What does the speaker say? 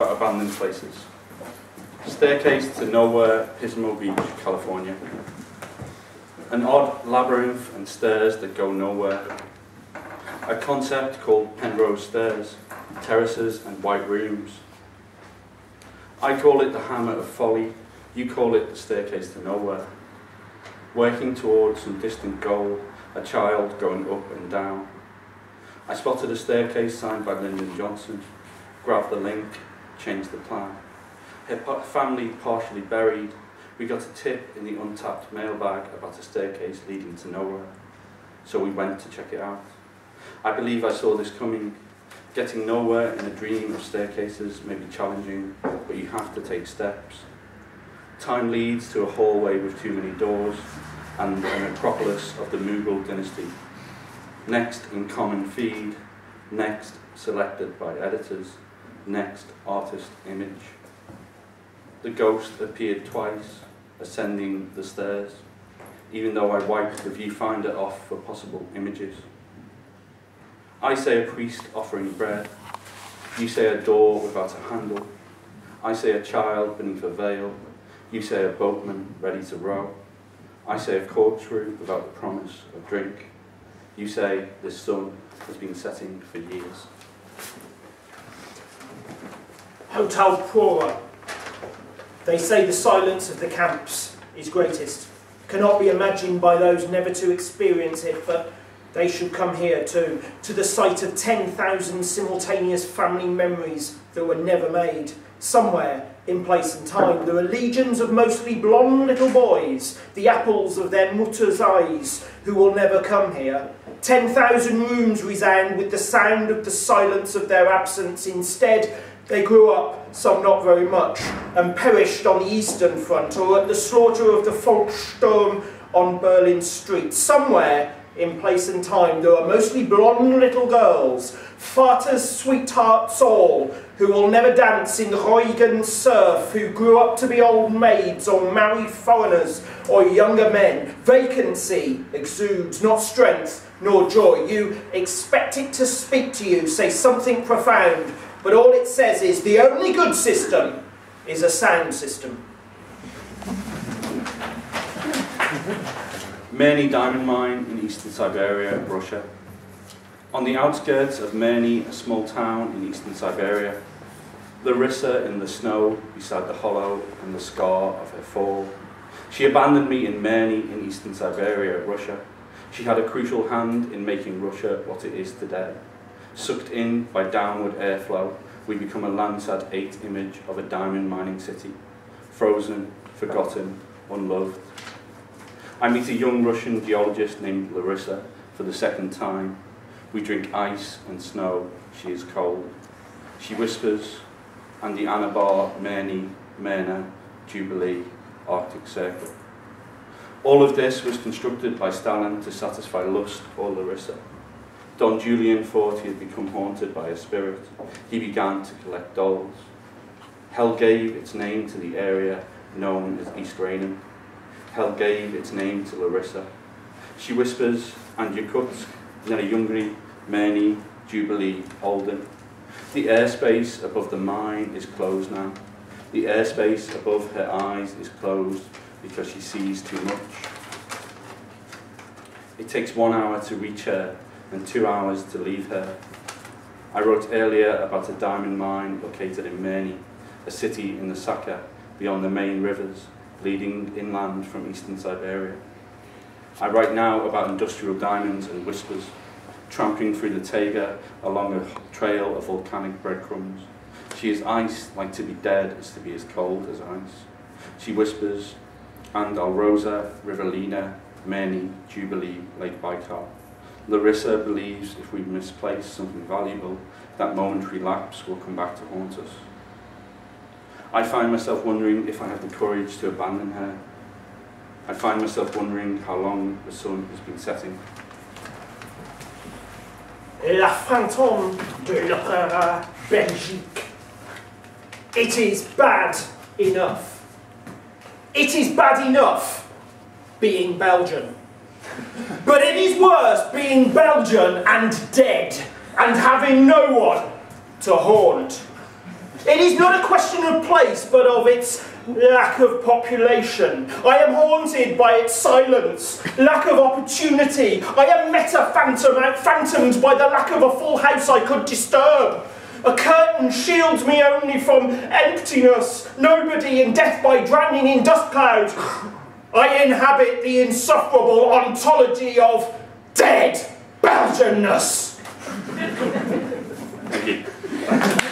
Abandoned places. Staircase to Nowhere, Pismo Beach, California. An odd labyrinth and stairs that go nowhere. A concept called Penrose Stairs, terraces and white rooms. I call it the hammer of folly, you call it the staircase to nowhere. Working towards some distant goal, a child going up and down. I spotted a staircase signed by Lyndon Johnson, grabbed the link, changed the plan. Her family partially buried. We got a tip in the untapped mailbag about a staircase leading to nowhere. So we went to check it out. I believe I saw this coming. Getting nowhere in a dream of staircases may be challenging, but you have to take steps. Time leads to a hallway with too many doors and an acropolis of the Mughal dynasty. Next in common feed, next selected by editors, next artist image. The ghost appeared twice, ascending the stairs, even though I wiped the viewfinder off for possible images. I say a priest offering bread, you say a door without a handle, I say a child beneath a veil, you say a boatman ready to row, I say a corkscrew without the promise of drink, you say this sun has been setting for years. Hotel Pura. They say the silence of the camps is greatest. Cannot be imagined by those never to experience it, but they should come here too, to the sight of 10,000 simultaneous family memories that were never made. Somewhere, in place and time, there are legions of mostly blonde little boys, the apples of their mutter's eyes, who will never come here. 10,000 rooms resound with the sound of the silence of their absence. Instead, they grew up, some not very much, and perished on the Eastern Front or at the slaughter of the Volkssturm on Berlin streets. Somewhere, in place and time, there are mostly blonde little girls, Vater's sweethearts all, who will never dance in Hagen surf, who grew up to be old maids or marry foreigners or younger men. Vacancy exudes not strength nor joy. You expect it to speak to you, say something profound, but all it says is the only good system is a sound system. Merny diamond mine in eastern Siberia, Russia. On the outskirts of Merny, a small town in eastern Siberia, Larissa in the snow beside the hollow and the scar of her fall. She abandoned me in Merny in eastern Siberia, Russia. She had a crucial hand in making Russia what it is today. Sucked in by downward airflow, we become a Landsat 8 image of a diamond mining city, frozen, forgotten, unloved. I meet a young Russian geologist named Larissa for the second time. We drink ice and snow, she is cold. She whispers, and the Anabar, Merny, Merna, Jubilee, Arctic Circle. All of this was constructed by Stalin to satisfy lust or Larissa. Don Julian thought he had become haunted by a spirit. He began to collect dolls. Hell gave its name to the area known as East Raynham. Hell gave its name to Larissa. She whispers, and Yakutsk, Nelyungri, Merny, Jubilee, Holden. The airspace above the mine is closed now. The airspace above her eyes is closed because she sees too much. It takes 1 hour to reach her and 2 hours to leave her. I wrote earlier about a diamond mine located in Merny, a city in the Sakha, beyond the main rivers, leading inland from eastern Siberia. I write now about industrial diamonds and whispers, tramping through the taiga along a trail of volcanic breadcrumbs. She is ice, like to be dead is to be as cold as ice. She whispers, and Alrosa, Rivellina, Merny, Jubilee, Lake Baikal. Larissa believes if we misplace something valuable, that momentary lapse will come back to haunt us. I find myself wondering if I have the courage to abandon her. I find myself wondering how long the sun has been setting. La fantôme de l'opéra Belgique. It is bad enough. It is bad enough being Belgian. But it is worse being Belgian and dead and having no one to haunt. It is not a question of place, but of its lack of population. I am haunted by its silence, lack of opportunity. I am phantomed by the lack of a full house I could disturb. A curtain shields me only from emptiness, nobody, and death by drowning in dust clouds. I inhabit the insufferable ontology of dead Belgianness. Thank you.